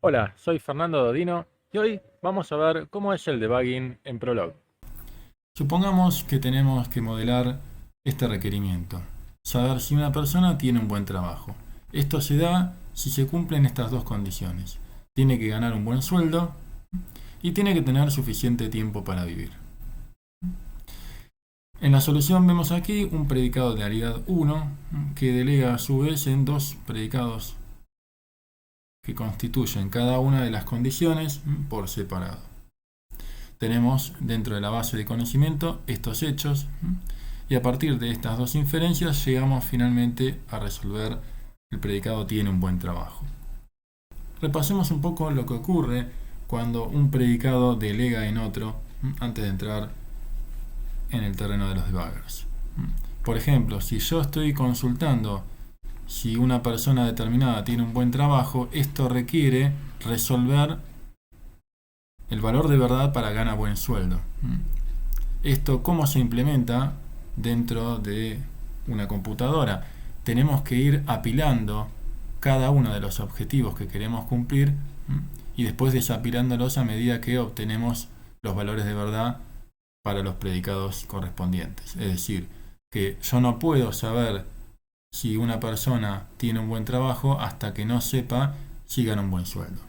Hola, soy Fernando Dodino y hoy vamos a ver cómo es el debugging en Prolog. Supongamos que tenemos que modelar este requerimiento, saber si una persona tiene un buen trabajo. Esto se da si se cumplen estas dos condiciones. Tiene que ganar un buen sueldo y tiene que tener suficiente tiempo para vivir. En la solución vemos aquí un predicado de aridad 1 que delega a su vez en dos predicados que constituyen cada una de las condiciones por separado. Tenemos dentro de la base de conocimiento estos hechos y a partir de estas dos inferencias llegamos finalmente a resolver el predicado tiene un buen trabajo. Repasemos un poco lo que ocurre cuando un predicado delega en otro antes de entrar en el terreno de los debuggers. Por ejemplo, si yo estoy consultando si una persona determinada tiene un buen trabajo, esto requiere resolver el valor de verdad para gana buen sueldo. Esto, ¿cómo se implementa dentro de una computadora? Tenemos que ir apilando cada uno de los objetivos que queremos cumplir y después desapilándolos a medida que obtenemos los valores de verdad para los predicados correspondientes. Es decir, que yo no puedo saber si una persona tiene un buen trabajo hasta que no sepa si gana un buen sueldo.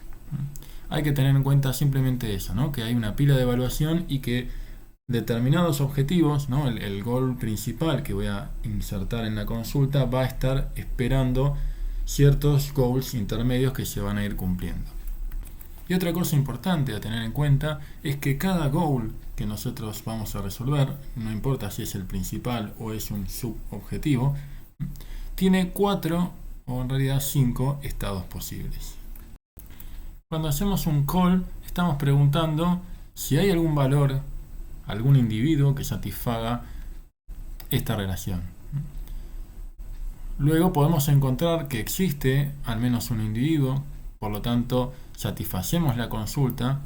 Hay que tener en cuenta simplemente eso, ¿no? Que hay una pila de evaluación y que determinados objetivos, ¿no? El goal principal que voy a insertar en la consulta va a estar esperando ciertos goals intermedios que se van a ir cumpliendo. Y otra cosa importante a tener en cuenta es que cada goal que nosotros vamos a resolver, no importa si es el principal o es un subobjetivo, tiene 4 o en realidad 5 estados posibles. Cuando hacemos un call, estamos preguntando si hay algún valor, algún individuo que satisfaga esta relación. Luego podemos encontrar que existe al menos un individuo, por lo tanto satisfacemos la consulta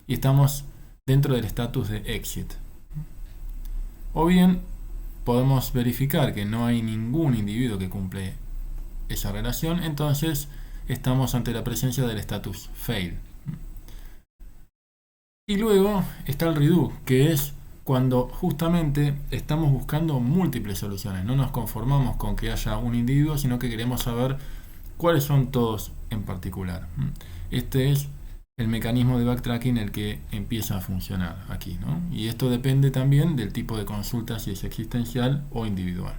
y estamos dentro del estatus de exit. O bien podemos verificar que no hay ningún individuo que cumple esa relación, entonces estamos ante la presencia del estatus fail. Y luego está el redo, que es cuando justamente estamos buscando múltiples soluciones. No nos conformamos con que haya un individuo, sino que queremos saber cuáles son todos en particular. Este es el mecanismo de backtracking el que empieza a funcionar aquí, ¿no? Y esto depende también del tipo de consulta, si es existencial o individual.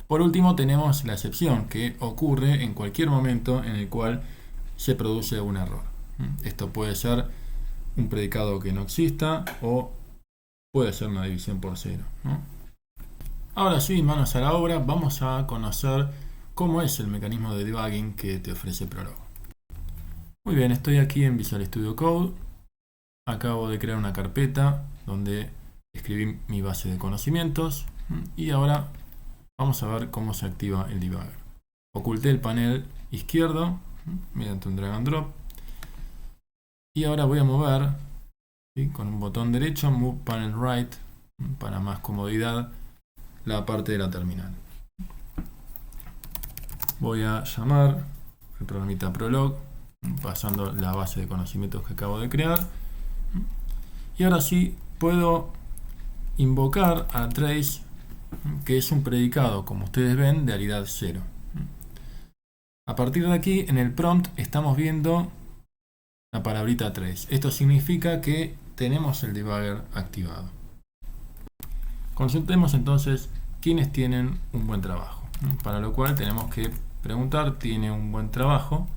Por último tenemos la excepción, que ocurre en cualquier momento en el cual se produce un error. Esto puede ser un predicado que no exista o puede ser una división por cero, ¿no? Ahora sí, manos a la obra, vamos a conocer cómo es el mecanismo de debugging que te ofrece Prolog. Muy bien, estoy aquí en Visual Studio Code. Acabo de crear una carpeta donde escribí mi base de conocimientos y ahora vamos a ver cómo se activa el debugger. Oculté el panel izquierdo mediante un drag and drop y ahora voy a mover, ¿sí?, con un botón derecho, Move Panel Right, para más comodidad, la parte de la terminal. Voy a llamar el programita Prolog pasando la base de conocimientos que acabo de crear y ahora sí puedo invocar a trace, que es un predicado, como ustedes ven, de aridad 0. A partir de aquí, en el prompt estamos viendo la palabrita trace. Esto significa que tenemos el debugger activado. Consultemos entonces quiénes tienen un buen trabajo, para lo cual tenemos que preguntar ¿tiene un buen trabajo?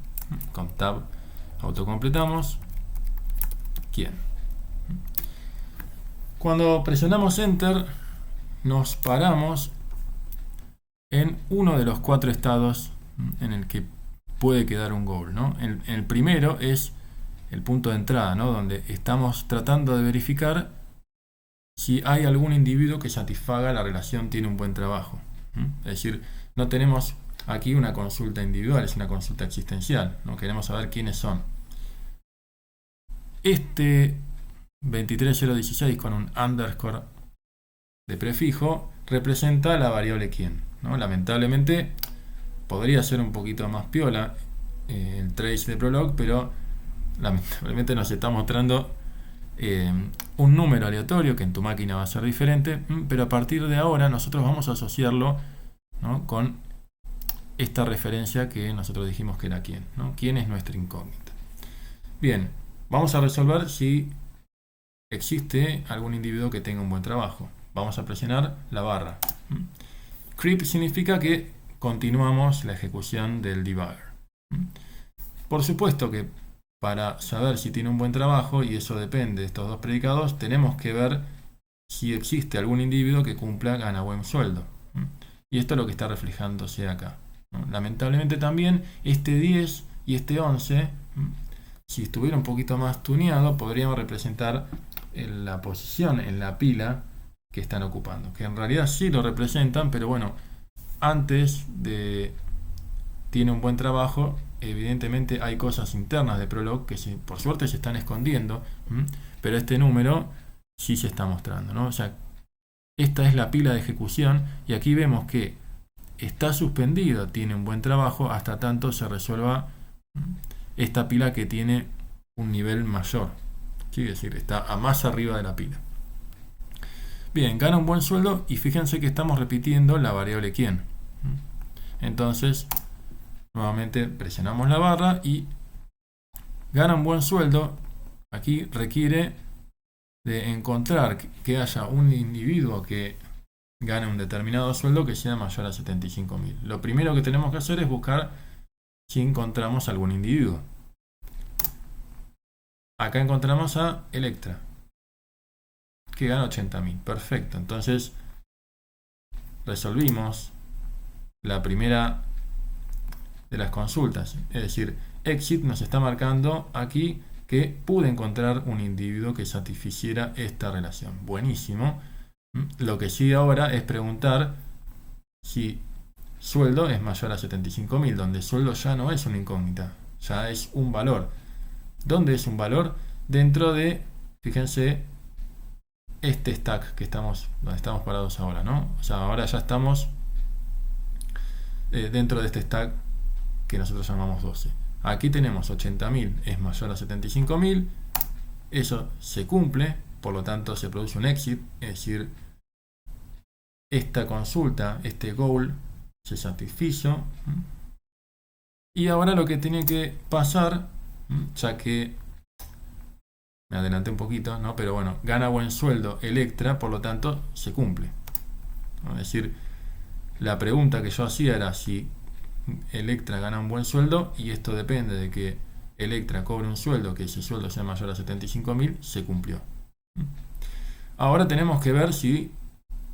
Con tab autocompletamos ¿quién? Cuando presionamos enter nos paramos en uno de los 4 estados en el que puede quedar un goal, ¿no? El primero es el punto de entrada, ¿no?, donde estamos tratando de verificar si hay algún individuo que satisfaga la relación tiene un buen trabajo. Es decir, no tenemos aquí una consulta individual, es una consulta existencial, no queremos saber quiénes son. Este 23016 con un underscore de prefijo representa la variable quién, ¿no? Lamentablemente podría ser un poquito más piola el trace de Prolog, pero lamentablemente nos está mostrando un número aleatorio que en tu máquina va a ser diferente, pero a partir de ahora nosotros vamos a asociarlo, ¿no?, con esta referencia que nosotros dijimos que era quién, ¿no? ¿Quién es nuestra incógnita? Bien, vamos a resolver si existe algún individuo que tenga un buen trabajo. Vamos a presionar la barra. Creep significa que continuamos la ejecución del debugger. Por supuesto que para saber si tiene un buen trabajo, y eso depende de estos dos predicados, tenemos que ver si existe algún individuo que cumpla gana buen sueldo. Y esto es lo que está reflejándose acá. Lamentablemente también este 10 y este 11, si estuviera un poquito más tuneado, podríamos representar la posición en la pila que están ocupando, que en realidad sí lo representan, pero bueno, antes de tiene un buen trabajo, evidentemente hay cosas internas de Prolog que por suerte se están escondiendo, pero este número sí se está mostrando, ¿no? O sea, esta es la pila de ejecución y aquí vemos que está suspendido, tiene un buen trabajo, hasta tanto se resuelva esta pila que tiene un nivel mayor, ¿sí? Es decir, está a más arriba de la pila. Bien, gana un buen sueldo y fíjense que estamos repitiendo la variable quién. Entonces, nuevamente presionamos la barra y gana un buen sueldo. Aquí requiere de encontrar que haya un individuo que gane un determinado sueldo que sea mayor a 75.000. Lo primero que tenemos que hacer es buscar si encontramos algún individuo. Acá encontramos a Electra, que gana 80.000. Perfecto. Entonces resolvimos la primera de las consultas. Es decir, exit nos está marcando aquí que pude encontrar un individuo que satisficiera esta relación. Buenísimo. Lo que sigue ahora es preguntar si sueldo es mayor a 75.000, donde sueldo ya no es una incógnita, ya es un valor. ¿Dónde es un valor? Dentro de, fíjense, este stack que estamos, donde estamos parados ahora, ¿no? O sea, ahora ya estamos dentro de este stack que nosotros llamamos 12. Aquí tenemos 80.000 es mayor a 75.000, eso se cumple, por lo tanto se produce un exit, es decir, esta consulta, este goal se satisfizo. Y ahora lo que tiene que pasar, ya que me adelanté un poquito, ¿no? Pero bueno, gana buen sueldo Electra, por lo tanto se cumple. Es decir, la pregunta que yo hacía era si Electra gana un buen sueldo, y esto depende de que Electra cobre un sueldo, que ese sueldo sea mayor a 75.000, se cumplió. Ahora tenemos que ver si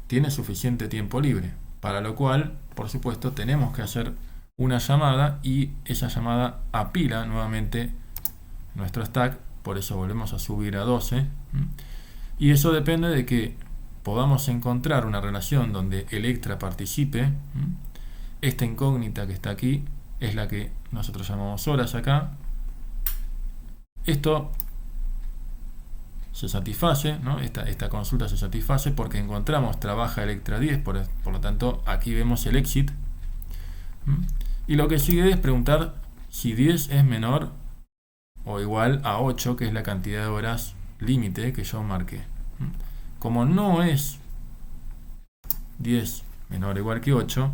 tiene suficiente tiempo libre, para lo cual, por supuesto, tenemos que hacer una llamada, y esa llamada apila nuevamente nuestro stack, por eso volvemos a subir a 12, y eso depende de que podamos encontrar una relación donde Electra participe. Esta incógnita que está aquí es la que nosotros llamamos horas acá. Esto se satisface, ¿no? Esta consulta se satisface porque encontramos trabaja Electra 10, por lo tanto aquí vemos el exit. Y lo que sigue es preguntar si 10 es menor o igual a 8, que es la cantidad de horas límite que yo marqué. Como no es 10 menor o igual que 8,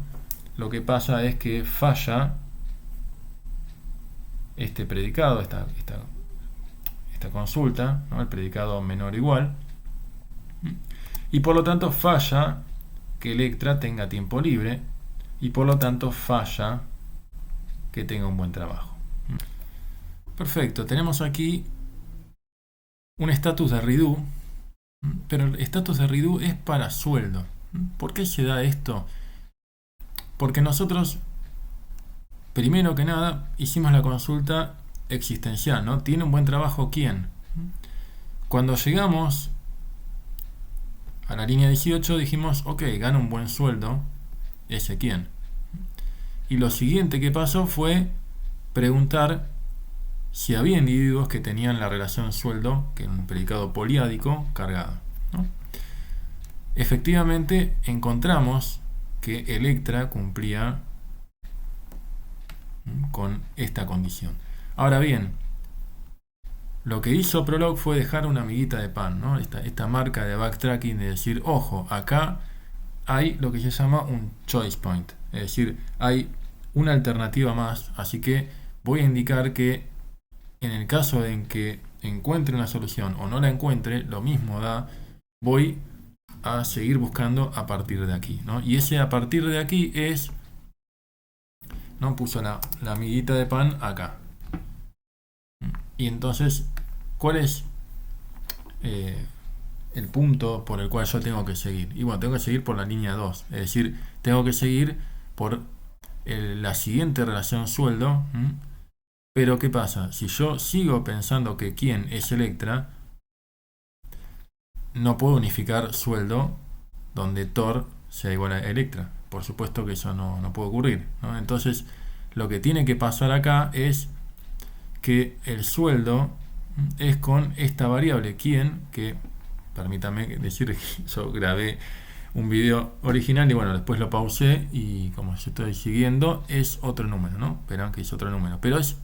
lo que pasa es que falla este predicado, esta consulta, ¿no? El predicado menor o igual, y por lo tanto falla que Electra tenga tiempo libre, y por lo tanto falla que tenga un buen trabajo. Perfecto, tenemos aquí un estatus de redo, pero el estatus de redo es para sueldo. ¿Por qué se da esto? Porque nosotros, primero que nada, hicimos la consulta existencial, ¿no? ¿Tiene un buen trabajo quién? Cuando llegamos a la línea 18 dijimos, ok, gana un buen sueldo ese quién. Y lo siguiente que pasó fue preguntar si había individuos que tenían la relación sueldo, que es un predicado poliádico, cargado, ¿no? Efectivamente encontramos que Electra cumplía con esta condición. Ahora bien, lo que hizo Prolog fue dejar una miguita de pan, ¿no? Esta marca de backtracking de decir, ojo, acá hay lo que se llama un choice point, es decir, hay una alternativa más, así que voy a indicar que en el caso de que encuentre una solución o no la encuentre, lo mismo da, voy a seguir buscando a partir de aquí, ¿no? Y ese a partir de aquí es, ¿no? Puso la miguita de pan acá. Y entonces, ¿cuál es el punto por el cual yo tengo que seguir? Y bueno, tengo que seguir por la línea 2, es decir, tengo que seguir por la siguiente relación sueldo. Pero ¿qué pasa? Si yo sigo pensando que quién es Electra, no puedo unificar sueldo donde Thor sea igual a Electra. Por supuesto que eso no puede ocurrir, ¿no? Entonces, lo que tiene que pasar acá es que el sueldo es con esta variable quién, que permítame decir que yo grabé un video original y bueno, después lo pausé y como yo estoy siguiendo, es otro número, ¿no? Verán que es otro número, pero es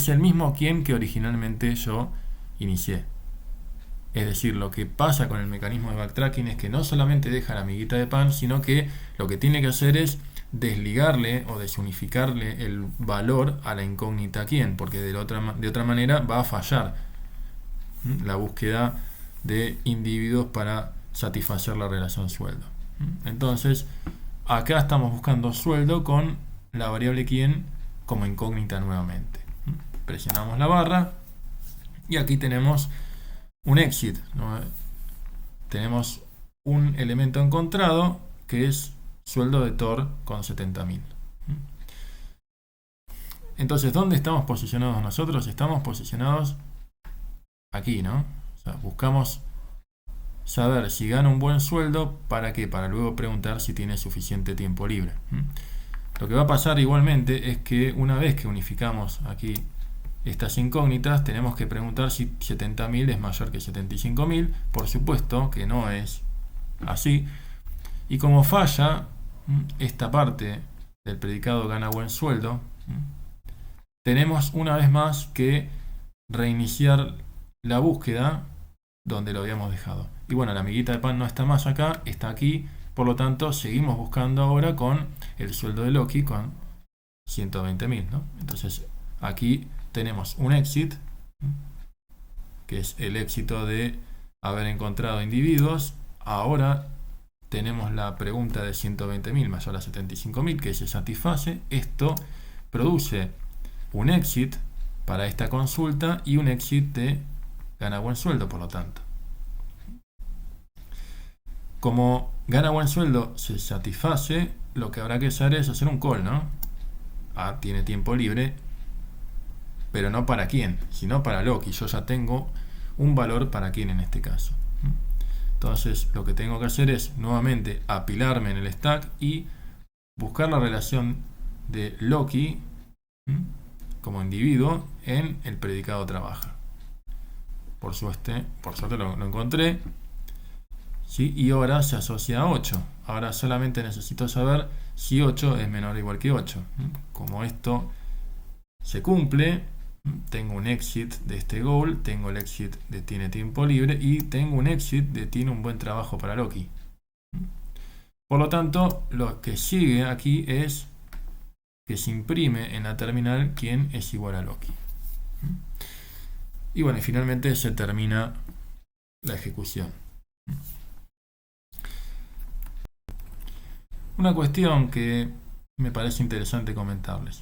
el mismo quién que originalmente yo inicié. Es decir, lo que pasa con el mecanismo de backtracking es que no solamente deja la miguita de pan, sino que lo que tiene que hacer es desligarle o desunificarle el valor a la incógnita quién, porque de otra manera va a fallar la búsqueda de individuos para satisfacer la relación sueldo. Entonces, acá estamos buscando sueldo con la variable quién como incógnita nuevamente. Presionamos la barra y aquí tenemos un exit, ¿no? Tenemos un elemento encontrado que es sueldo de Thor con 70.000. Entonces, ¿dónde estamos posicionados nosotros? Estamos posicionados aquí, ¿no? O sea, buscamos saber si gana un buen sueldo, ¿para qué? Para luego preguntar si tiene suficiente tiempo libre. Lo que va a pasar igualmente es que una vez que unificamos aquí estas incógnitas, tenemos que preguntar si 70.000 es mayor que 75.000. Por supuesto que no es así. Y como falla esta parte del predicado gana buen sueldo, tenemos una vez más que reiniciar la búsqueda donde lo habíamos dejado. Y bueno, la amiguita de pan no está más acá, está aquí. Por lo tanto, seguimos buscando ahora con el sueldo de Loki con 120.000, ¿no? Entonces, aquí tenemos un exit, que es el éxito de haber encontrado individuos. Ahora tenemos la pregunta de 120.000 mayor a 75.000 que se satisface. Esto produce un exit para esta consulta y un exit de gana buen sueldo, por lo tanto. Como gana buen sueldo se satisface, lo que habrá que hacer es hacer un call, ¿no? Tiene tiempo libre, pero no para quién, sino para Loki. Yo ya tengo un valor para quién en este caso. Entonces, lo que tengo que hacer es nuevamente apilarme en el stack y buscar la relación de Loki como individuo en el predicado trabaja. Por suerte lo encontré. ¿Sí? Y ahora se asocia a 8. Ahora solamente necesito saber si 8 es menor o igual que 8. Como esto se cumple, tengo un exit de este goal, tengo el exit de tiene tiempo libre y tengo un exit de tiene un buen trabajo para Loki. Por lo tanto, lo que sigue aquí es que se imprime en la terminal quién es igual a Loki. Y bueno, y finalmente se termina la ejecución. Una cuestión que me parece interesante comentarles.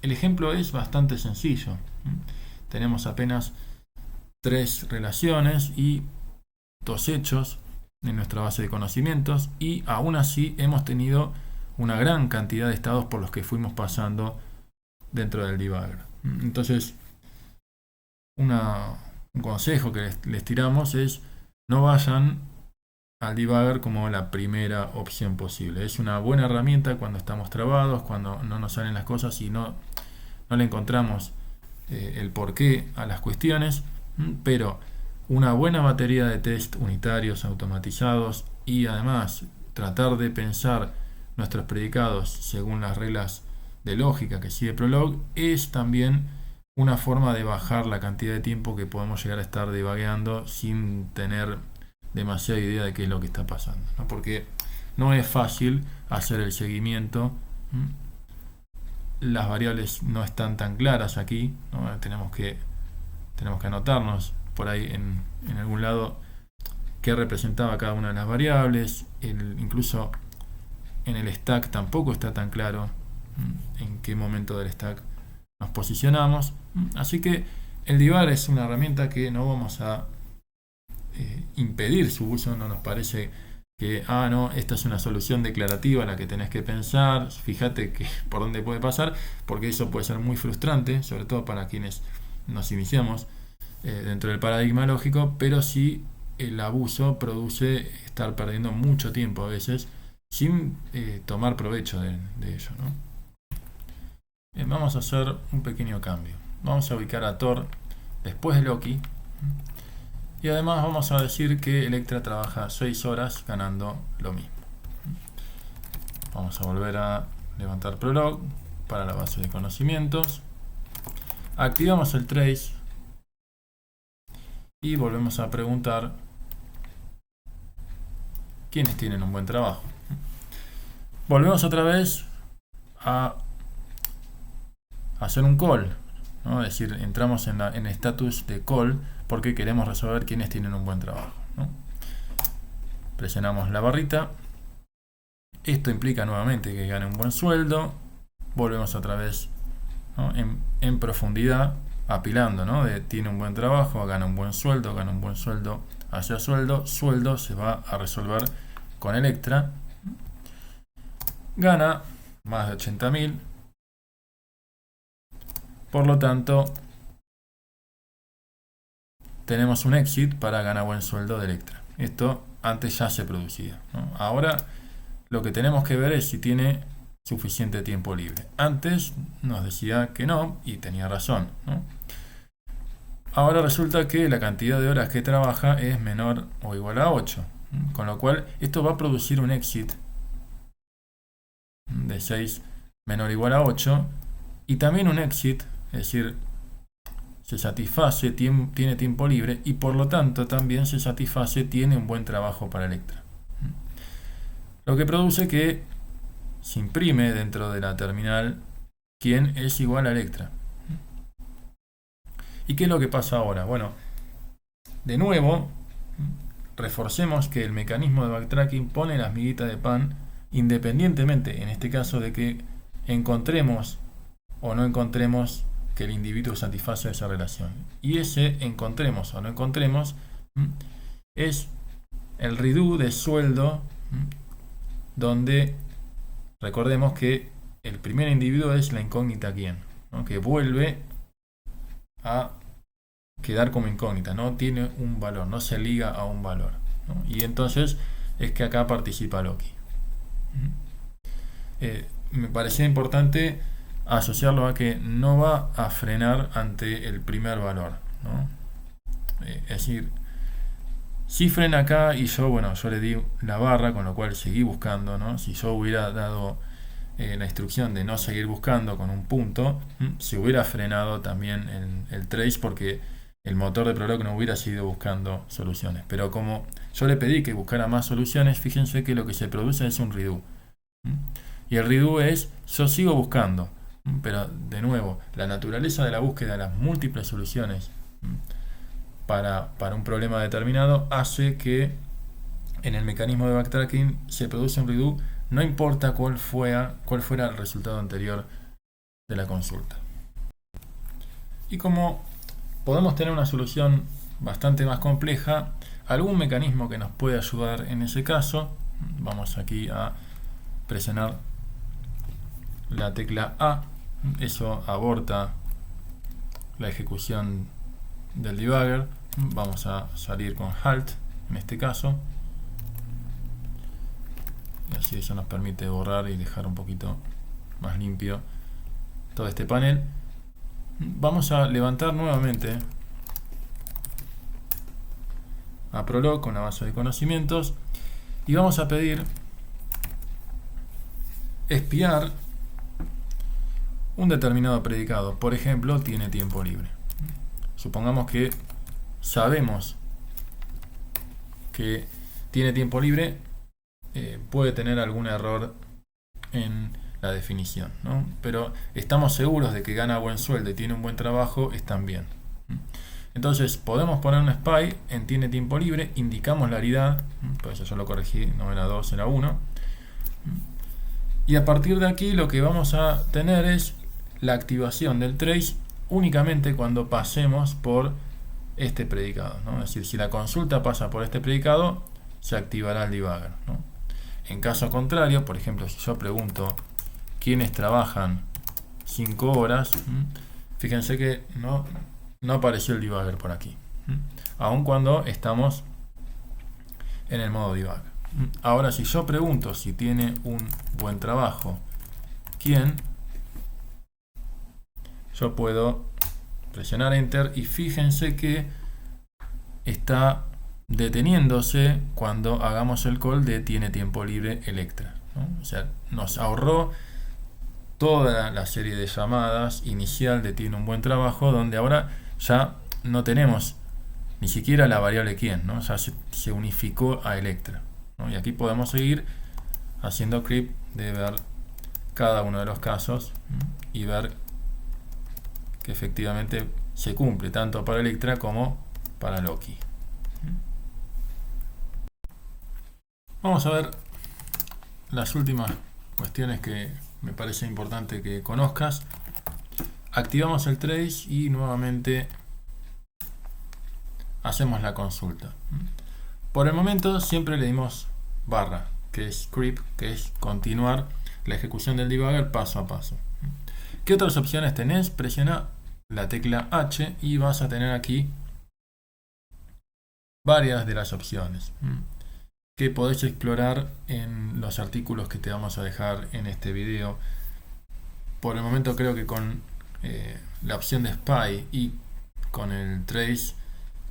El ejemplo es bastante sencillo. Tenemos apenas 3 relaciones y 2 hechos en nuestra base de conocimientos y aún así hemos tenido una gran cantidad de estados por los que fuimos pasando dentro del debugger. Entonces, un consejo que les tiramos es no vayan al debugger como la primera opción posible. Es una buena herramienta cuando estamos trabados, cuando no nos salen las cosas y no le encontramos el porqué a las cuestiones, pero una buena batería de test unitarios automatizados y además tratar de pensar nuestros predicados según las reglas de lógica que sigue Prolog es también una forma de bajar la cantidad de tiempo que podemos llegar a estar debugueando sin tener demasiada idea de qué es lo que está pasando, ¿no? Porque no es fácil hacer el seguimiento. Las variables no están tan claras aquí, ¿no? Tenemos que anotarnos por ahí en algún lado qué representaba cada una de las variables. Incluso en el stack tampoco está tan claro en qué momento del stack nos posicionamos. Así que el debugger es una herramienta que no vamos a impedir su uso. No nos parece que, no, esta es una solución declarativa la que tenés que pensar, fíjate que por dónde puede pasar, porque eso puede ser muy frustrante, sobre todo para quienes nos iniciamos dentro del paradigma lógico, pero sí el abuso produce estar perdiendo mucho tiempo a veces sin tomar provecho de ello, ¿no? Vamos a hacer un pequeño cambio. Vamos a ubicar a Thor después de Loki. Y además vamos a decir que Electra trabaja 6 horas ganando lo mismo. Vamos a volver a levantar Prolog para la base de conocimientos. Activamos el trace. Y volvemos a preguntar quiénes tienen un buen trabajo. Volvemos otra vez a hacer un call, ¿no? Es decir, entramos en el status de call porque queremos resolver quiénes tienen un buen trabajo, ¿no? Presionamos la barrita. Esto implica nuevamente que gane un buen sueldo. Volvemos otra vez, ¿no? en profundidad, apilando, ¿no? Tiene un buen trabajo, gana un buen sueldo, hacia sueldo se va a resolver con Electra. Gana más de 80.000. Por lo tanto, tenemos un exit para ganar buen sueldo de Electra. Esto antes ya se producía, ¿no? Ahora lo que tenemos que ver es si tiene suficiente tiempo libre. Antes nos decía que no y tenía razón, ¿no? Ahora resulta que la cantidad de horas que trabaja es menor o igual a 8. Con lo cual esto va a producir un exit de 6 menor o igual a 8. Y también un exit, es decir, se satisface, tiene tiempo libre y por lo tanto también se satisface, tiene un buen trabajo para Electra. Lo que produce que se imprime dentro de la terminal quién es igual a Electra. ¿Y qué es lo que pasa ahora? Bueno, de nuevo, reforcemos que el mecanismo de backtracking pone las miguitas de pan independientemente, en este caso, de que encontremos o no encontremos que el individuo satisface esa relación. Y ese encontremos o no encontremos es el redo de sueldo, donde recordemos que el primer individuo es la incógnita quién, ¿no? Que vuelve a quedar como incógnita, no tiene un valor, no se liga a un valor, ¿no? Y entonces es que acá participa Loki. Me parecía importante asociarlo a que no va a frenar ante el primer valor, ¿no? Es decir, si frena acá y yo le di la barra, con lo cual seguí buscando, ¿no? Si yo hubiera dado la instrucción de no seguir buscando con un punto, se hubiera frenado también el trace porque el motor de Prolog no hubiera seguido buscando soluciones. Pero como yo le pedí que buscara más soluciones, fíjense que lo que se produce es un redo. Y el redo es, yo sigo buscando, pero de nuevo, la naturaleza de la búsqueda de las múltiples soluciones para un problema determinado hace que en el mecanismo de backtracking se produce un redo, no importa cuál fuera el resultado anterior de la consulta. Y como podemos tener una solución bastante más compleja, algún mecanismo que nos puede ayudar en ese caso, vamos aquí a presionar la tecla A, eso aborta la ejecución del debugger. Vamos a salir con halt en este caso, y así eso nos permite borrar y dejar un poquito más limpio todo este panel. Vamos a levantar nuevamente a Prolog con la base de conocimientos y vamos a pedir espiar un determinado predicado, por ejemplo, tiene tiempo libre. Supongamos que sabemos que tiene tiempo libre, puede tener algún error en la definición, ¿no? Pero estamos seguros de que gana buen sueldo y tiene un buen trabajo, están bien. Entonces podemos poner un SPY en tiene tiempo libre, indicamos la aridad, por eso yo lo corregí, no era 2, era 1. Y a partir de aquí lo que vamos a tener es la activación del trace únicamente cuando pasemos por este predicado, ¿no? Es decir, si la consulta pasa por este predicado, se activará el debugger, ¿no? En caso contrario, por ejemplo, si yo pregunto quiénes trabajan 5 horas, fíjense que no apareció el debugger por aquí, aun cuando estamos en el modo debugger. Ahora, si yo pregunto si tiene un buen trabajo, ¿quién? Yo puedo presionar Enter y fíjense que está deteniéndose cuando hagamos el call de tiene tiempo libre Electra, ¿no? O sea, nos ahorró toda la serie de llamadas inicial de tiene un buen trabajo, donde ahora ya no tenemos ni siquiera la variable quién, ¿no? Ya se unificó a Electra, ¿no? Y aquí podemos seguir haciendo creep de ver cada uno de los casos y ver que efectivamente se cumple tanto para Electra como para Loki. Vamos a ver las últimas cuestiones que me parece importante que conozcas. Activamos el trace y nuevamente hacemos la consulta. Por el momento siempre le dimos barra, que es creep, que es continuar la ejecución del debugger paso a paso. ¿Qué otras opciones tenés? Presiona la tecla H y vas a tener aquí varias de las opciones que podés explorar en los artículos que te vamos a dejar en este video. Por el momento creo que con la opción de SPY y con el trace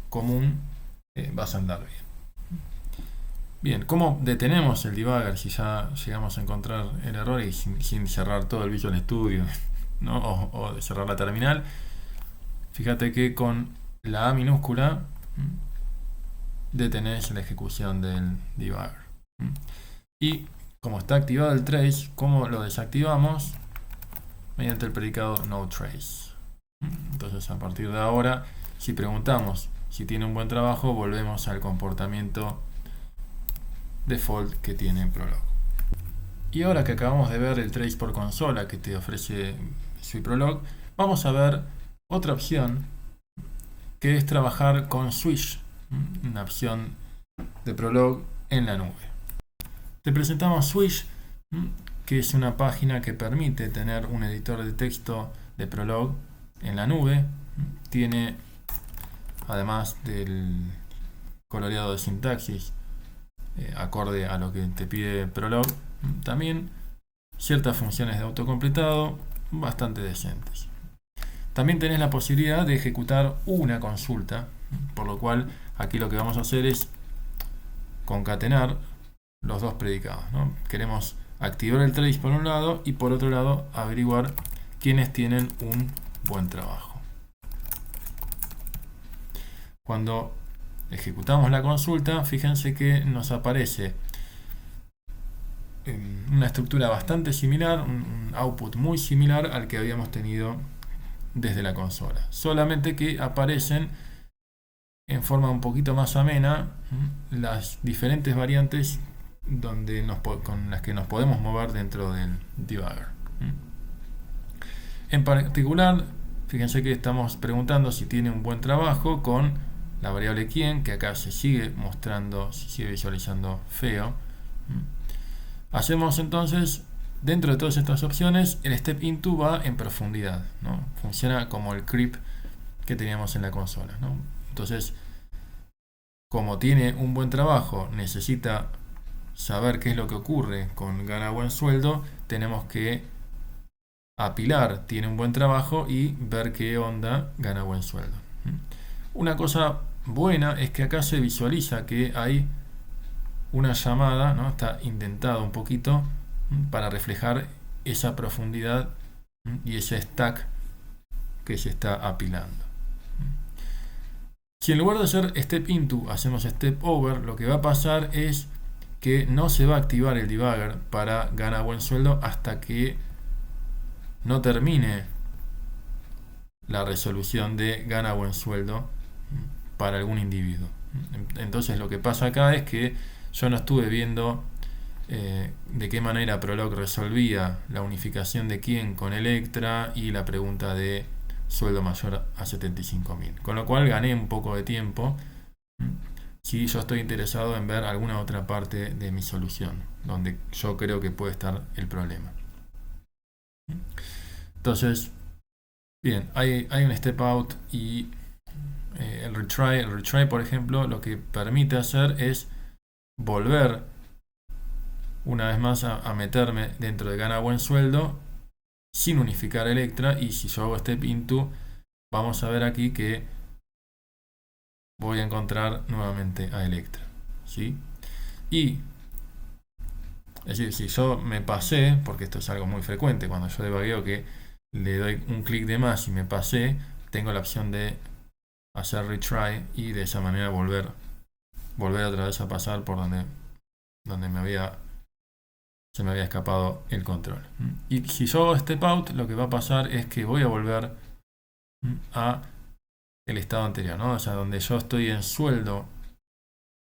común vas a andar bien. Bien, ¿cómo detenemos el debugger si ya llegamos a encontrar el error y sin cerrar todo el Visual Studio, ¿no? o cerrar la terminal? Fíjate que con la A minúscula detenés la ejecución del debugger. Y como está activado el trace, ¿cómo lo desactivamos? Mediante el predicado noTrace. Entonces a partir de ahora, si preguntamos si tiene un buen trabajo, volvemos al comportamiento default que tiene Prolog. Y ahora que acabamos de ver el trace por consola que te ofrece SweProlog, vamos a ver otra opción que es trabajar con Swish, una opción de Prolog en la nube. Te presentamos Swish, que es una página que permite tener un editor de texto de Prolog en la nube. Tiene, además del coloreado de sintaxis acorde a lo que te pide Prolog, también ciertas funciones de autocompletado bastante decentes. También tenés la posibilidad de ejecutar una consulta, por lo cual aquí lo que vamos a hacer es concatenar los dos predicados, ¿no? Queremos activar el trace por un lado y por otro lado averiguar quiénes tienen un buen trabajo. Cuando ejecutamos la consulta, fíjense que nos aparece una estructura bastante similar, un output muy similar al que habíamos tenido desde la consola, solamente que aparecen en forma un poquito más amena las diferentes variantes con las que nos podemos mover dentro del debugger. En particular, fíjense que estamos preguntando si tiene un buen trabajo con la variable quién, que acá se sigue mostrando, se sigue visualizando feo. Hacemos entonces, dentro de todas estas opciones, el step into va en profundidad, ¿no? Funciona como el creep que teníamos en la consola, ¿no? Entonces, como tiene un buen trabajo, necesita saber qué es lo que ocurre con gana buen sueldo, tenemos que apilar tiene un buen trabajo y ver qué onda gana buen sueldo. Una cosa buena es que acá se visualiza que hay una llamada, ¿no? Está indentado un poquito para reflejar esa profundidad y ese stack que se está apilando. Si en lugar de hacer step into hacemos step over, lo que va a pasar es que no se va a activar el debugger para ganar buen sueldo hasta que no termine la resolución de gana buen sueldo para algún individuo. Entonces lo que pasa acá es que yo no estuve viendo de qué manera Prolog resolvía la unificación de quién con Electra y la pregunta de sueldo mayor a 75.000. Con lo cual gané un poco de tiempo si yo estoy interesado en ver alguna otra parte de mi solución, donde yo creo que puede estar el problema. Entonces, bien, hay un step out y el retry. El retry, por ejemplo, lo que permite hacer es volver una vez más a meterme dentro de gana buen sueldo sin unificar Electra, y si yo hago step into, vamos a ver aquí que voy a encontrar nuevamente a Electra, ¿sí? Y es decir, si yo me pasé, porque esto es algo muy frecuente cuando yo debugueo, que le doy un clic de más y me pasé, tengo la opción de hacer retry y de esa manera volver otra vez a pasar por donde se me había escapado el control. Y si yo hago step out, lo que va a pasar es que voy a volver a el estado anterior, ¿no? O sea, donde yo estoy en sueldo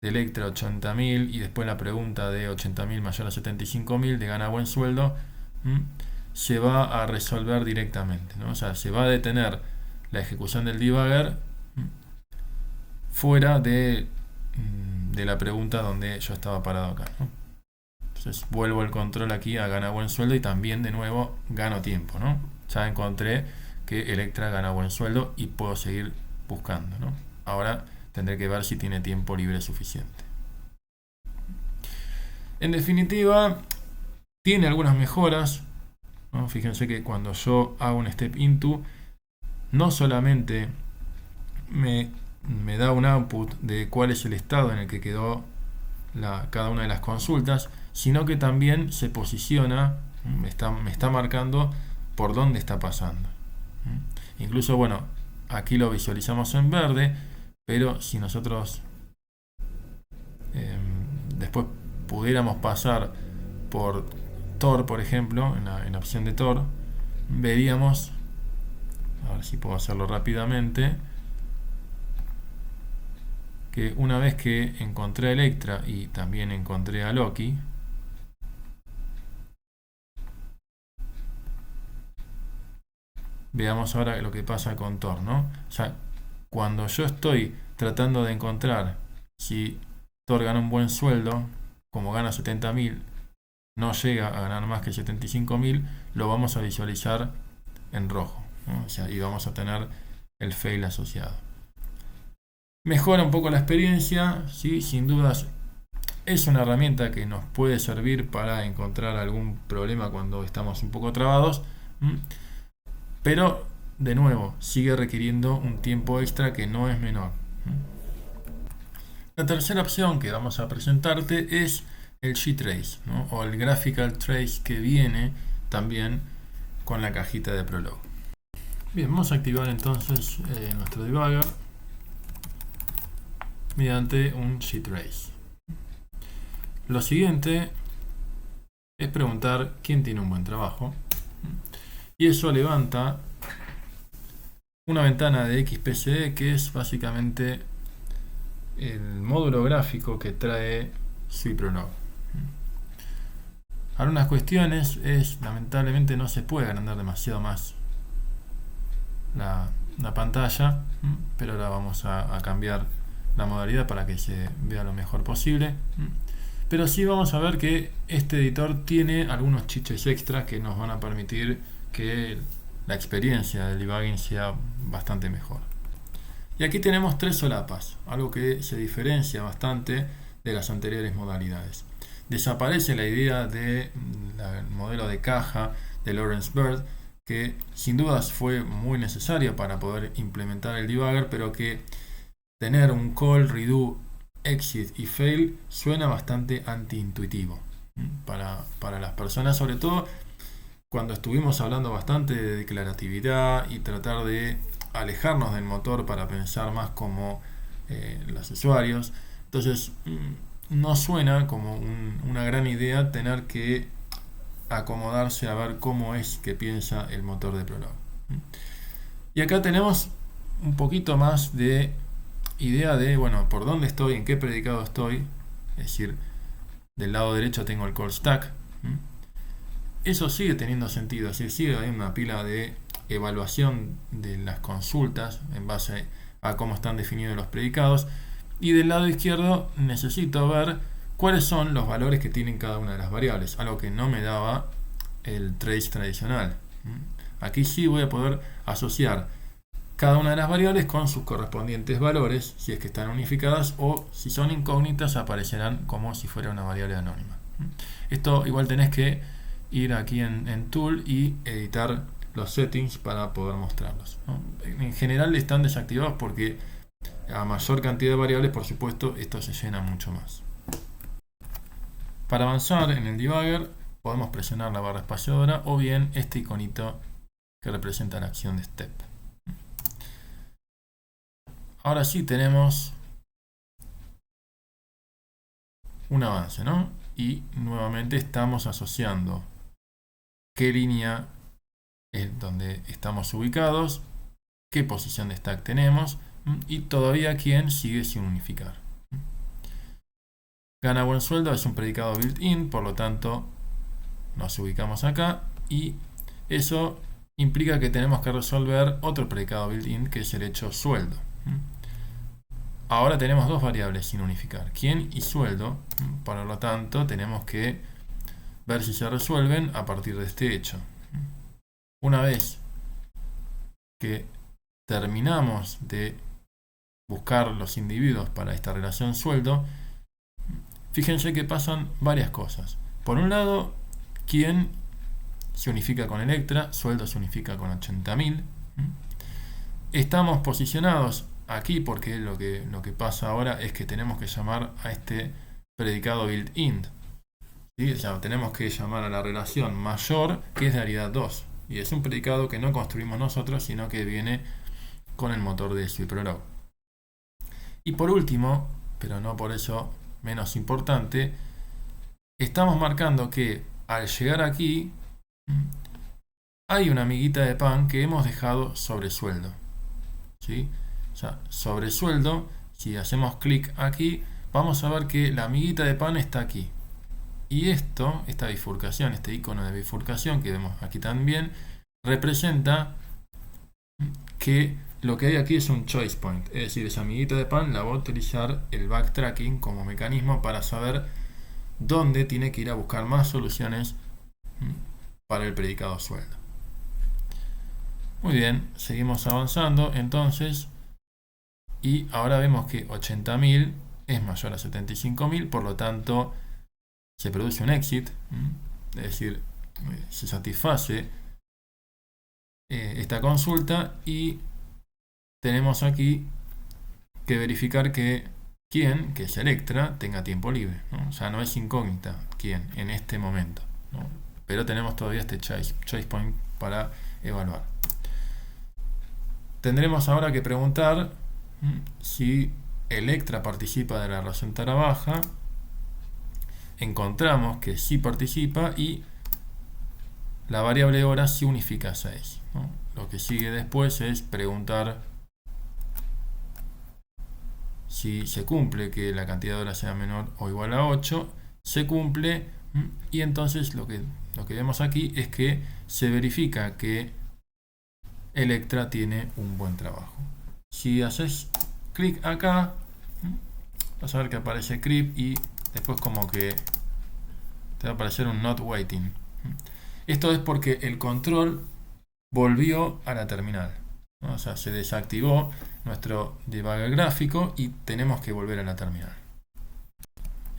de Electra 80.000 y después la pregunta de 80.000 mayor a 75.000 de gana buen sueldo, se va a resolver directamente, ¿no? O sea, se va a detener la ejecución del debugger fuera de la pregunta donde yo estaba parado acá, ¿no? Entonces vuelvo el control aquí a gana buen sueldo y también de nuevo gano tiempo, ¿no? Ya encontré que Electra gana buen sueldo y puedo seguir buscando, ¿no? Ahora tendré que ver si tiene tiempo libre suficiente. En definitiva, tiene algunas mejoras, ¿no? Fíjense que cuando yo hago un step into, no solamente me da un output de cuál es el estado en el que quedó cada una de las consultas, sino que también se posiciona, me está marcando por dónde está pasando. Incluso, bueno, aquí lo visualizamos en verde, pero si nosotros después pudiéramos pasar por Tor, por ejemplo, en la opción de Tor, veríamos, a ver si puedo hacerlo rápidamente, que una vez que encontré a Electra y también encontré a Loki, veamos ahora lo que pasa con Tor, ¿no? O sea, cuando yo estoy tratando de encontrar si Tor gana un buen sueldo, como gana 70.000, no llega a ganar más que 75.000, lo vamos a visualizar en rojo, ¿no? O sea, y vamos a tener el fail asociado. Mejora un poco la experiencia, ¿sí? Sin dudas es una herramienta que nos puede servir para encontrar algún problema cuando estamos un poco trabados, pero de nuevo sigue requiriendo un tiempo extra que no es menor. La tercera opción que vamos a presentarte es el G-Trace, ¿no? O el Graphical Trace, que viene también con la cajita de Prolog. Bien, vamos a activar entonces nuestro debugger mediante un G-Trace. Lo siguiente es preguntar quién tiene un buen trabajo, y eso levanta una ventana de XPCE que es básicamente el módulo gráfico que trae SwiProlog. Algunas cuestiones es, lamentablemente no se puede agrandar demasiado más la pantalla, pero ahora vamos a cambiar la modalidad para que se vea lo mejor posible. Pero sí vamos a ver que este editor tiene algunos chiches extras que nos van a permitir que la experiencia del debugging sea bastante mejor. Y aquí tenemos tres solapas, algo que se diferencia bastante de las anteriores modalidades. Desaparece la idea del modelo de caja de Lawrence Bird, que sin dudas fue muy necesario para poder implementar el debugger, pero que tener un call, redo, exit y fail suena bastante antiintuitivo para las personas, sobre todo cuando estuvimos hablando bastante de declaratividad y tratar de alejarnos del motor para pensar más como los usuarios. Entonces no suena como una gran idea tener que acomodarse a ver cómo es que piensa el motor de Prolog. Y acá tenemos un poquito más de idea de, bueno, por dónde estoy, en qué predicado estoy. Es decir, del lado derecho tengo el call stack. Eso sigue teniendo sentido, así sigue hay una pila de evaluación de las consultas en base a cómo están definidos los predicados. Y del lado izquierdo necesito ver cuáles son los valores que tienen cada una de las variables, algo que no me daba el trace tradicional. Aquí sí voy a poder asociar cada una de las variables con sus correspondientes valores, si es que están unificadas, o si son incógnitas aparecerán como si fuera una variable anónima. Esto igual tenés que ir aquí en Tool y editar los settings para poder mostrarlos, ¿no? En general están desactivados porque a mayor cantidad de variables, por supuesto, esto se llena mucho más. Para avanzar en el debugger podemos presionar la barra espaciadora o bien este iconito que representa la acción de step. Ahora sí tenemos un avance, ¿no? Y nuevamente estamos asociando qué línea es donde estamos ubicados, qué posición de stack tenemos y todavía quién sigue sin unificar. Gana buen sueldo es un predicado built-in, por lo tanto nos ubicamos acá y eso implica que tenemos que resolver otro predicado built-in que es el hecho sueldo. Ahora tenemos dos variables sin unificar, quién y sueldo, por lo tanto tenemos que ver si se resuelven a partir de este hecho. Una vez que terminamos de buscar los individuos para esta relación sueldo, fíjense que pasan varias cosas. Por un lado, quién se unifica con Electra, sueldo se unifica con 80.000. Estamos posicionados aquí porque lo que pasa ahora es que tenemos que llamar a este predicado built-in. ¿Sí? O sea, tenemos que llamar a la relación mayor que es de aridad 2. Y es un predicado que no construimos nosotros, sino que viene con el motor de SwiProlog. Y por último, pero no por eso menos importante, estamos marcando que al llegar aquí hay una miguita de pan que hemos dejado sobre sueldo. ¿Sí? O sea, sobre sueldo, si hacemos clic aquí, vamos a ver que la miguita de pan está aquí. Y esta bifurcación, este icono de bifurcación que vemos aquí también, representa que lo que hay aquí es un choice point. Es decir, esa amiguita de pan la va a utilizar el backtracking como mecanismo para saber dónde tiene que ir a buscar más soluciones para el predicado sueldo. Muy bien, seguimos avanzando entonces. Y ahora vemos que 80.000 es mayor a 75.000, por lo tanto se produce un exit, es decir, se satisface esta consulta y tenemos aquí que verificar que quién, que es Electra, tenga tiempo libre, ¿no? O sea, no es incógnita quién en este momento, ¿no? Pero tenemos todavía este choice point para evaluar. Tendremos ahora que preguntar si Electra participa de la relación tara baja. Encontramos que sí participa y la variable hora sí unifica a 6, ¿no? Lo que sigue después es preguntar si se cumple que la cantidad de horas sea menor o igual a 8. Se cumple y entonces lo que vemos aquí es que se verifica que Electra tiene un buen trabajo. Si haces clic acá, vas a ver que aparece creep y después como que te va a aparecer un not waiting. Esto es porque el control volvió a la terminal, ¿no? O sea, se desactivó nuestro debugger gráfico y tenemos que volver a la terminal.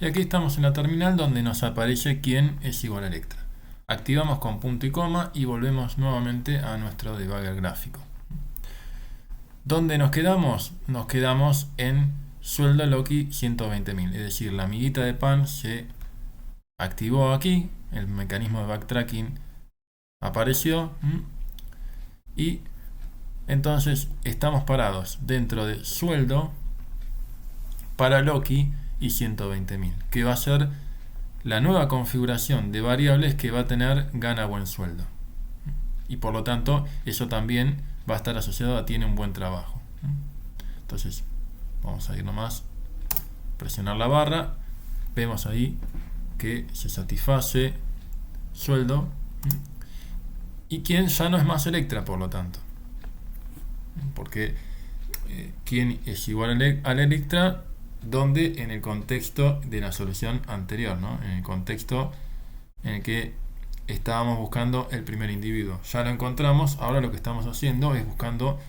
Y aquí estamos en la terminal donde nos aparece quién es igual a Electra. Activamos con punto y coma y volvemos nuevamente a nuestro debugger gráfico. ¿Dónde nos quedamos? Nos quedamos en sueldo Loki 120.000, es decir, la amiguita de pan se activó aquí, el mecanismo de backtracking apareció y entonces estamos parados dentro de sueldo para Loki y 120.000, que va a ser la nueva configuración de variables que va a tener gana buen sueldo. Y por lo tanto, eso también va a estar asociado a tiene un buen trabajo. Entonces, vamos a ir nomás, presionar la barra, vemos ahí que se satisface sueldo y quien ya no es más Electra, por lo tanto. Porque quien es igual al Electra, donde en el contexto de la solución anterior, ¿no? En el contexto en el que estábamos buscando el primer individuo. Ya lo encontramos, ahora lo que estamos haciendo es buscando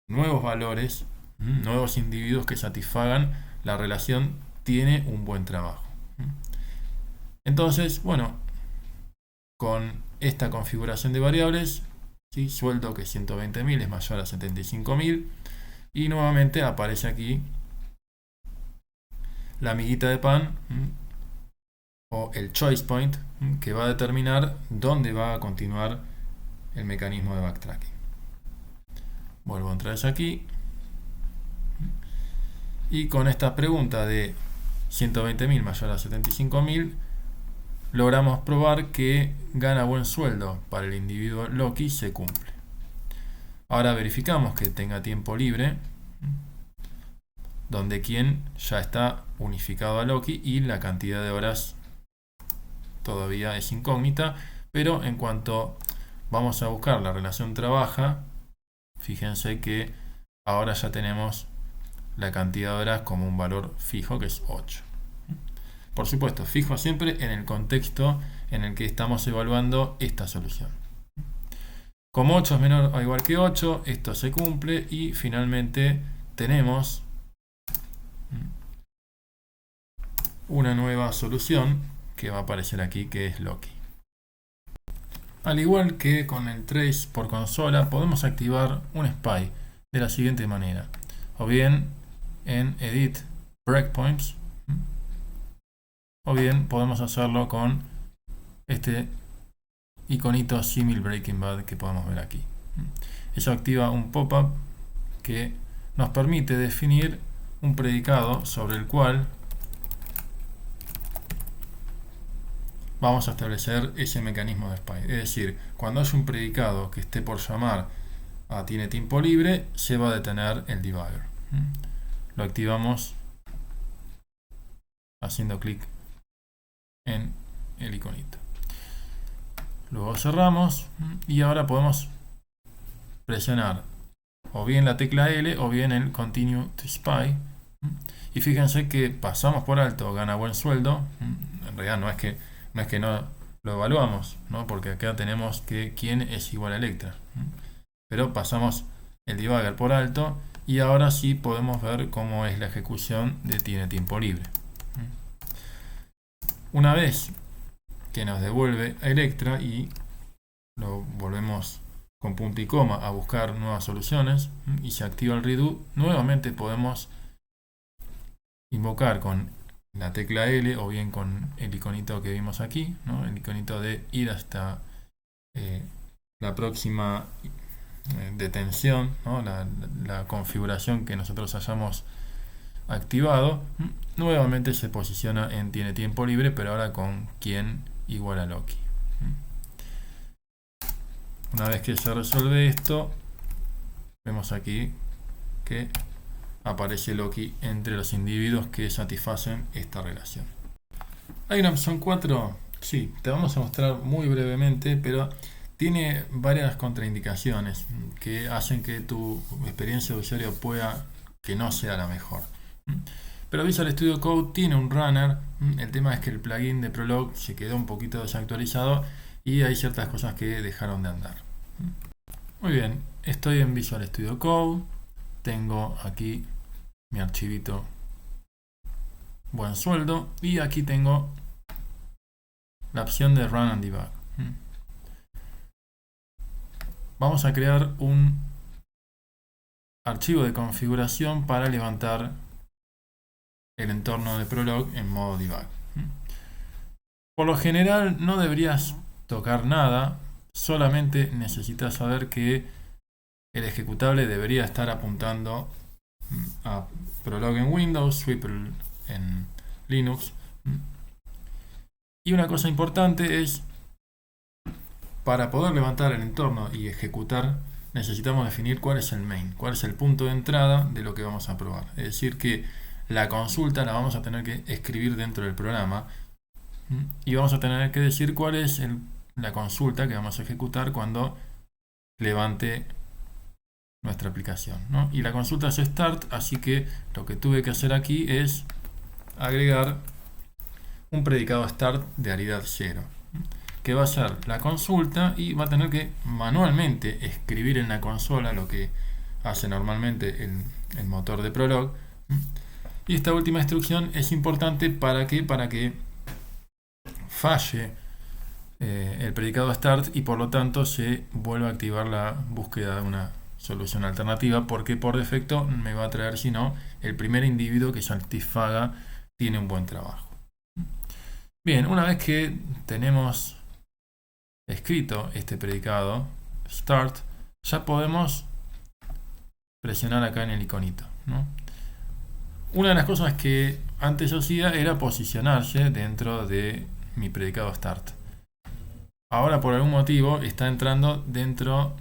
nuevos valores, nuevos individuos que satisfagan la relación tiene un buen trabajo. Entonces, bueno, con esta configuración de variables, ¿sí? Sueldo que 120.000 es mayor a 75.000 y nuevamente aparece aquí la miguita de pan o el choice point que va a determinar dónde va a continuar el mecanismo de backtracking. Vuelvo otra vez aquí y con esta pregunta de 120.000 mayor a 75.000 logramos probar que gana buen sueldo para el individuo Loki se cumple. Ahora verificamos que tenga tiempo libre, donde quien ya está unificado a Loki y la cantidad de horas todavía es incógnita, pero en cuanto vamos a buscar la relación trabaja, fíjense que ahora ya tenemos la cantidad de horas como un valor fijo que es 8. Por supuesto, fijo siempre en el contexto en el que estamos evaluando esta solución. Como 8 es menor o igual que 8, esto se cumple y finalmente tenemos una nueva solución que va a aparecer aquí, que es Loki. Al igual que con el trace por consola, podemos activar un spy de la siguiente manera. O bien en Edit Breakpoints, o bien podemos hacerlo con este iconito Simil Breaking Bad que podemos ver aquí. Eso activa un pop-up que nos permite definir un predicado sobre el cual vamos a establecer ese mecanismo de spy. Es decir, cuando haya un predicado que esté por llamar a tiene tiempo libre, se va a detener el debugger. Lo activamos haciendo clic en el iconito. Luego cerramos y ahora podemos presionar o bien la tecla L o bien el Continue to Spy. Y fíjense que pasamos por alto gana buen sueldo. En realidad no es que no lo evaluamos, ¿no? Porque acá tenemos que quién es igual a Electra. Pero pasamos el debugger por alto y ahora sí podemos ver cómo es la ejecución de tiene tiempo libre. Una vez que nos devuelve a Electra y lo volvemos con punto y coma a buscar nuevas soluciones y se activa el redo, nuevamente podemos invocar con la tecla L o bien con el iconito que vimos aquí, ¿no? El iconito de ir hasta la próxima detención, ¿no? La configuración que nosotros hayamos activado, nuevamente se posiciona en tiene tiempo libre, pero ahora con quien igual a Loki. Una vez que se resuelve esto, vemos aquí que aparece Loki entre los individuos que satisfacen esta relación. Hay una opción 4, sí, te vamos a mostrar muy brevemente, pero tiene varias contraindicaciones que hacen que tu experiencia de usuario pueda que no sea la mejor. Pero Visual Studio Code tiene un runner, el tema es que el plugin de Prolog se quedó un poquito desactualizado y hay ciertas cosas que dejaron de andar. Muy bien, estoy en Visual Studio Code, tengo aquí mi archivito buen sueldo y aquí tengo la opción de Run and Debug. Vamos a crear un archivo de configuración para levantar el entorno de Prolog en modo debug. Por lo general no deberías tocar nada solamente necesitas saber que el ejecutable debería estar apuntando a Prolog en Windows, Swivel en Linux. Y una cosa importante es, para poder levantar el entorno y ejecutar, necesitamos definir cuál es el main, cuál es el punto de entrada de lo que vamos a probar. Es decir, que la consulta la vamos a tener que escribir dentro del programa y vamos a tener que decir cuál es la consulta que vamos a ejecutar cuando levante nuestra aplicación, ¿no? Y la consulta es start, así que lo que tuve que hacer aquí es agregar un predicado start de aridad 0, que va a ser la consulta y va a tener que manualmente escribir en la consola lo que hace normalmente el motor de Prolog. Y esta última instrucción es importante para que falle el predicado start y por lo tanto se vuelva a activar la búsqueda de una solución alternativa, porque por defecto me va a traer, si no, el primer individuo que satisfaga tiene un buen trabajo. Bien, una vez que tenemos escrito este predicado start, ya podemos presionar acá en el iconito, ¿no? Una de las cosas que antes hacía era posicionarse dentro de mi predicado start. Ahora por algún motivo está entrando dentro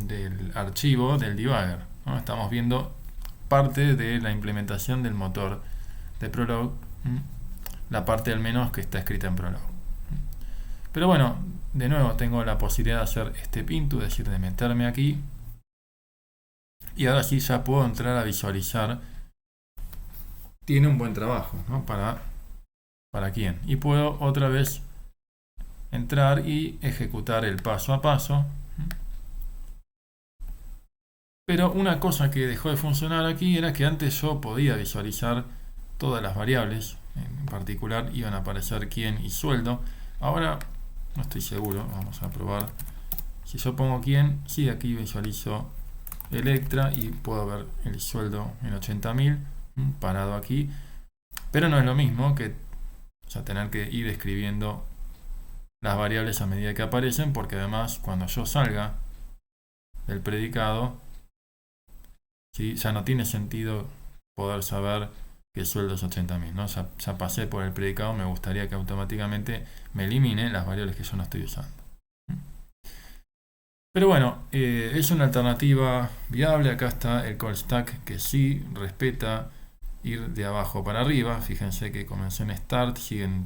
del archivo del debugger, ¿no? Estamos viendo parte de la implementación del motor de Prolog, la parte al menos que está escrita en Prolog. Pero bueno, de nuevo tengo la posibilidad de hacer step into, es decir, de meterme aquí. Y ahora sí ya puedo entrar a visualizar. Tiene un buen trabajo, ¿no? ¿Para quién? Y puedo otra vez entrar y ejecutar el paso a paso. Pero una cosa que dejó de funcionar aquí era que antes yo podía visualizar todas las variables. En particular iban a aparecer quién y sueldo. Ahora no estoy seguro, vamos a probar. Si yo pongo quién, sí, aquí visualizo Electra y puedo ver el sueldo en 80.000 parado aquí. Pero no es lo mismo que tener que ir escribiendo las variables a medida que aparecen, porque además cuando yo salga del predicado, ¿sí? Ya no tiene sentido poder saber que el sueldo es 80.000, ¿no? Ya pasé por el predicado, me gustaría que automáticamente me elimine las variables que yo no estoy usando. Pero bueno, es una alternativa viable. Acá está el call stack que sí respeta ir de abajo para arriba. Fíjense que comencé en start,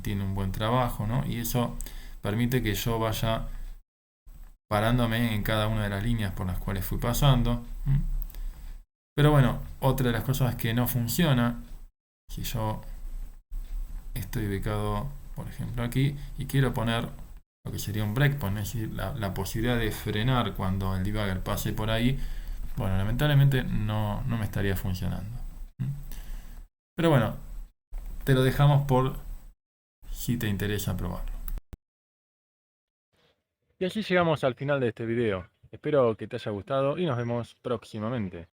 tiene un buen trabajo, ¿no? Y eso permite que yo vaya parándome en cada una de las líneas por las cuales fui pasando. Pero bueno, otra de las cosas que no funciona, si yo estoy ubicado, por ejemplo, aquí y quiero poner lo que sería un breakpoint, es decir, la posibilidad de frenar cuando el debugger pase por ahí, bueno, lamentablemente no me estaría funcionando. Pero bueno, te lo dejamos por si te interesa probarlo. Y así llegamos al final de este video. Espero que te haya gustado y nos vemos próximamente.